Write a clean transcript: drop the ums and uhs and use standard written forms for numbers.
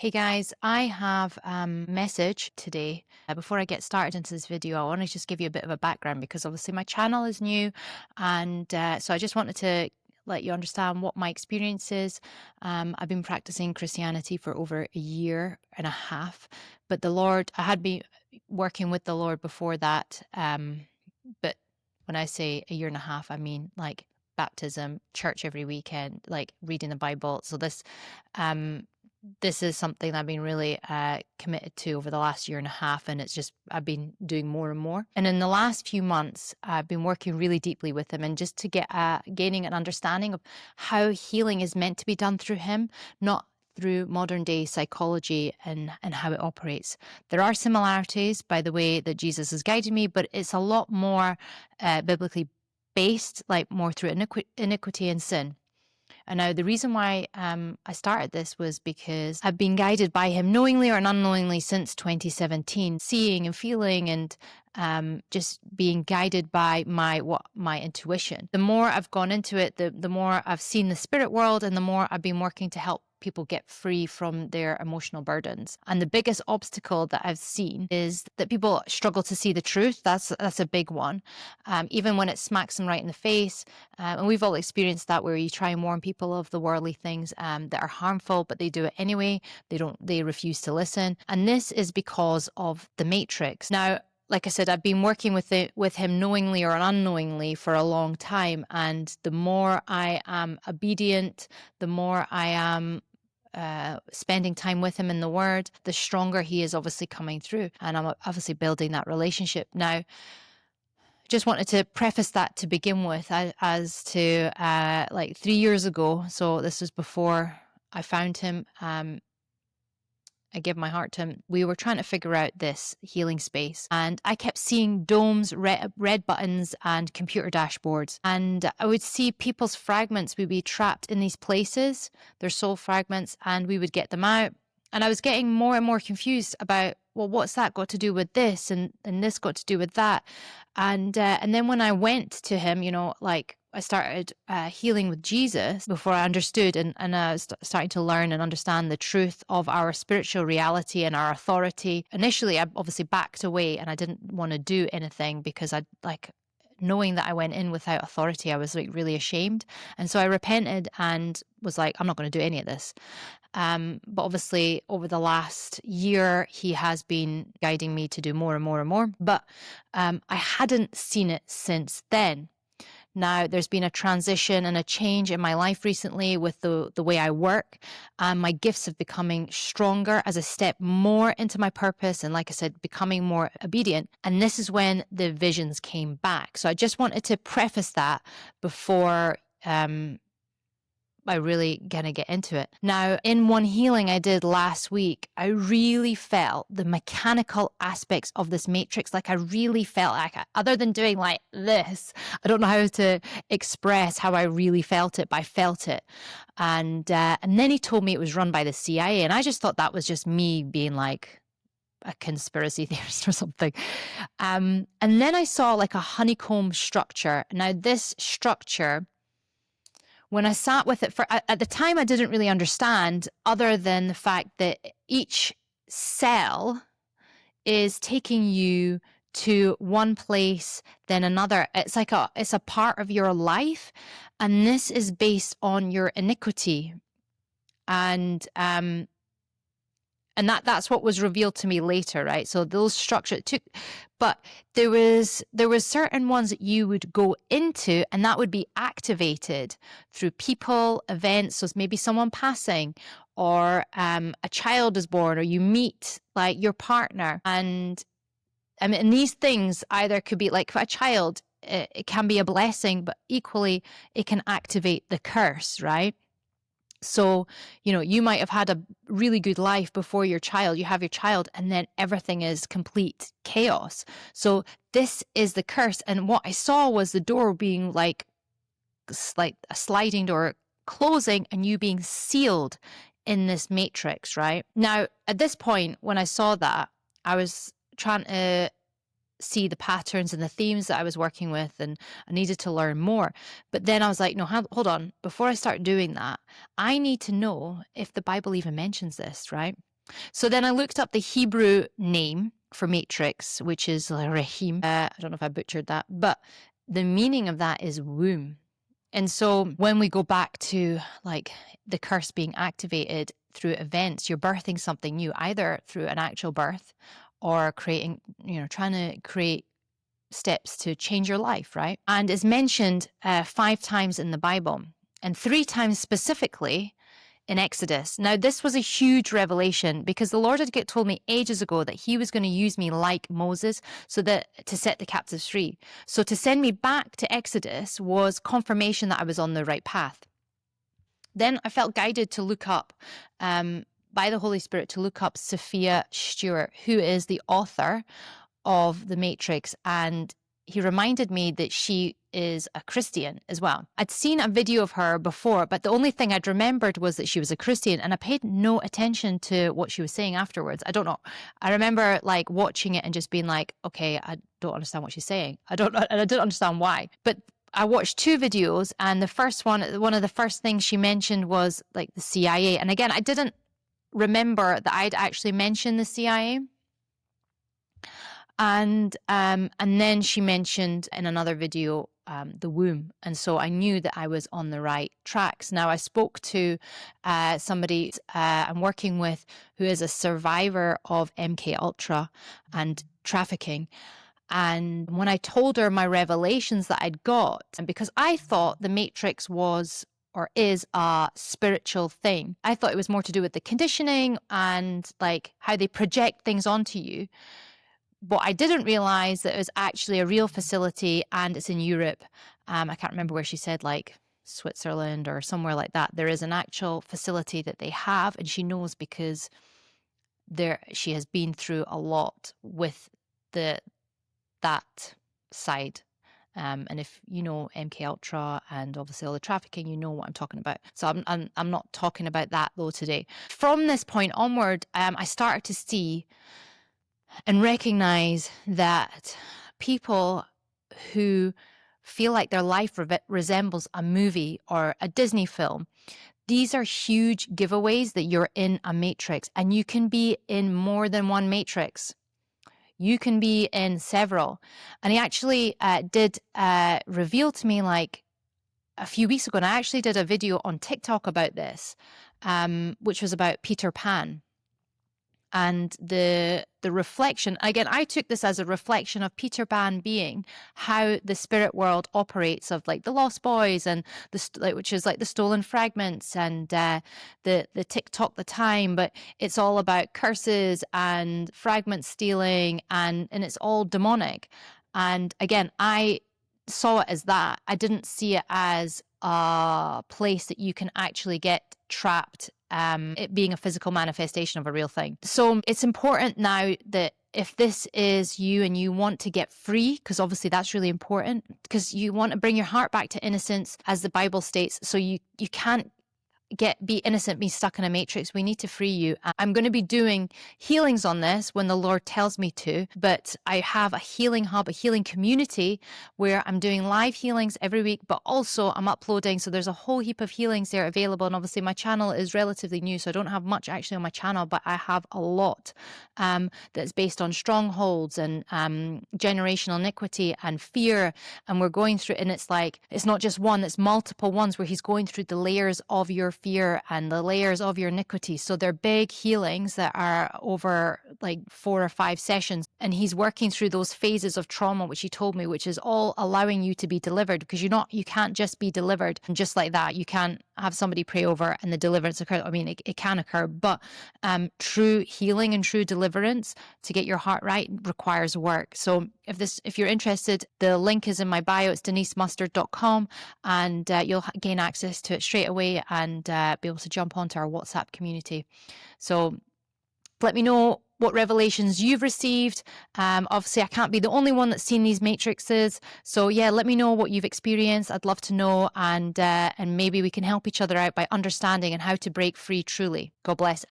Hey guys, I have a message today. Before I get started into this video, I want to just give you a bit of a background because obviously my channel is new, and so I just wanted to let you understand what my experience is. I've been practicing Christianity for over a year and a half, but I had been working with the Lord before that. But when I say a year and a half, I mean like baptism, church every weekend, like reading the Bible. So um, this is something I've been really committed to over the last year and a half, and I've been doing more and more. And in the last few months, I've been working really deeply with him, and just to get gaining an understanding of how healing is meant to be done through him, not through modern day psychology and how it operates. There are similarities by the way that Jesus has guided me, but it's a lot more biblically based, like more through iniquity and sin. And now the reason why I started this was because I've been guided by him knowingly or unknowingly since 2017, seeing and feeling and just being guided by my intuition. The more I've gone into it, the more I've seen the spirit world, and the more I've been working to help people get free from their emotional burdens. And the biggest obstacle that I've seen is that people struggle to see the truth. That's a big one. Even when it smacks them right in the face. And we've all experienced that, where you try and warn people of the worldly things that are harmful, but they do it anyway. They refuse to listen. And this is because of the matrix. Now, like I said, I've been working with him knowingly or unknowingly for a long time. And the more I am obedient, the more I am spending time with him in the word, the stronger he is obviously coming through. And I'm obviously building that relationship. Now, just wanted to preface that to begin with as to like 3 years ago. So this was before I found him. I gave my heart to him. We were trying to figure out this healing space, and I kept seeing domes, red buttons, and computer dashboards. And I would see people's fragments. We'd be trapped in these places, their soul fragments, and we would get them out. And I was getting more and more confused about, well, what's that got to do with this, and this got to do with that, and then when I went to him, like I started healing with Jesus before I understood, and I was starting to learn and understand the truth of our spiritual reality and our authority. Initially, I obviously backed away, and I didn't want to do anything because I like knowing that I went in without authority. I was like really ashamed, and so I repented and was like, I'm not going to do any of this. But obviously over the last year, he has been guiding me to do more and more and more. But I hadn't seen it since then. Now, there's been a transition and a change in my life recently with the way I work. My gifts of becoming stronger as I step more into my purpose, and like I said, becoming more obedient. And this is when the visions came back. So I just wanted to preface that before I really gonna get into it. Now, in one healing I did last week, I really felt the mechanical aspects of this matrix. Like I really felt like, other than doing like this, I don't know how to express how I really felt it, but I felt it. And then he told me it was run by the CIA, and I just thought that was just me being like a conspiracy theorist or something. And then I saw like a honeycomb structure. Now, this structure, when I sat with it at the time, I didn't really understand, other than the fact that each cell is taking you to one place, then another. It's like it's a part of your life. And this is based on your iniquity. And that's what was revealed to me later, right? So those structures but there was certain ones that you would go into, and that would be activated through people, events. So maybe someone passing, or a child is born, or you meet like your partner. And I mean, and these things either could be like, for a child, it can be a blessing, but equally it can activate the curse, right? So, you might have had a really good life before you have your child, and then everything is complete chaos. So this is the curse. And what I saw was the door being like a sliding door closing, and you being sealed in this matrix, right? Now, at this point, when I saw that, I was trying to see the patterns and the themes that I was working with, and I needed to learn more. But then I was like, no, hold on. Before I start doing that, I need to know if the Bible even mentions this, right? So then I looked up the Hebrew name for matrix, which is rahim. I don't know if I butchered that, but the meaning of that is womb. And so when we go back to like the curse being activated through events, you're birthing something new, either through an actual birth or creating, trying to create steps to change your life, right? And is mentioned 5 times in the Bible and 3 times specifically in Exodus. Now, this was a huge revelation because the Lord had told me ages ago that he was going to use me like Moses so that to set the captives free. So to send me back to Exodus was confirmation that I was on the right path. Then I felt guided to look up, by the Holy Spirit, to look up Sophia Stewart, who is the author of The Matrix, and he reminded me that she is a Christian as well. I'd seen a video of her before, but the only thing I'd remembered was that she was a Christian, and I paid no attention to what she was saying afterwards. I don't know. I remember like watching it and just being like, okay, I don't understand what she's saying. I didn't understand why. But I watched 2 videos, and the first one of the first things she mentioned was like the CIA. And again, I didn't remember that I'd actually mentioned the CIA. And then she mentioned in another video the womb, and so I knew that I was on the right tracks. Now I spoke to somebody I'm working with who is a survivor of MK Ultra and trafficking, and when I told her my revelations that I'd got, and because I thought the Matrix was or is a spiritual thing, I thought it was more to do with the conditioning and like how they project things onto you. But I didn't realize that it was actually a real facility, and it's in Europe. I can't remember where she said, like Switzerland or somewhere like that. There is an actual facility that they have, and she knows because she has been through a lot with that side. And if you know MK Ultra and obviously all the trafficking, you know what I'm talking about. So I'm not talking about that though today. From this point onward, I started to see and recognize that people who feel like their life resembles a movie or a Disney film, these are huge giveaways that you're in a matrix, and you can be in more than one matrix. You can be in several. And he actually did reveal to me like a few weeks ago, and I actually did a video on TikTok about this, which was about Peter Pan. And the reflection, again, I took this as a reflection of Peter Pan being how the spirit world operates, of like the Lost Boys and which is like the stolen fragments and the TikTok the time, but it's all about curses and fragment stealing and it's all demonic. And again, I saw it as that. I didn't see it as a place that you can actually get trapped, it being a physical manifestation of a real thing. So it's important now that if this is you and you want to get free, because obviously that's really important, because you want to bring your heart back to innocence, as the Bible states, so you can't be innocent, be stuck in a matrix. We need to free you. I'm going to be doing healings on this when the Lord tells me to, but I have a healing hub, a healing community where I'm doing live healings every week, but also I'm uploading. So there's a whole heap of healings there available. And obviously my channel is relatively new, so I don't have much actually on my channel, but I have a lot that's based on strongholds and generational iniquity and fear. And we're going through, and it's like, it's not just one, it's multiple ones where he's going through the layers of your fear and the layers of your iniquity. So they're big healings that are over like 4 or 5 sessions. And he's working through those phases of trauma, which he told me, which is all allowing you to be delivered, because you can't just be delivered and just like that. You can't have somebody pray over and the deliverance occurs. I mean, it can occur, but true healing and true deliverance to get your heart right requires work. So if you're interested, the link is in my bio. It's denisemustard.com, and you'll gain access to it straight away and be able to jump onto our WhatsApp community. So let me know what revelations you've received. Obviously, I can't be the only one that's seen these matrices. So yeah, let me know what you've experienced. I'd love to know, and maybe we can help each other out by understanding and how to break free truly. God bless.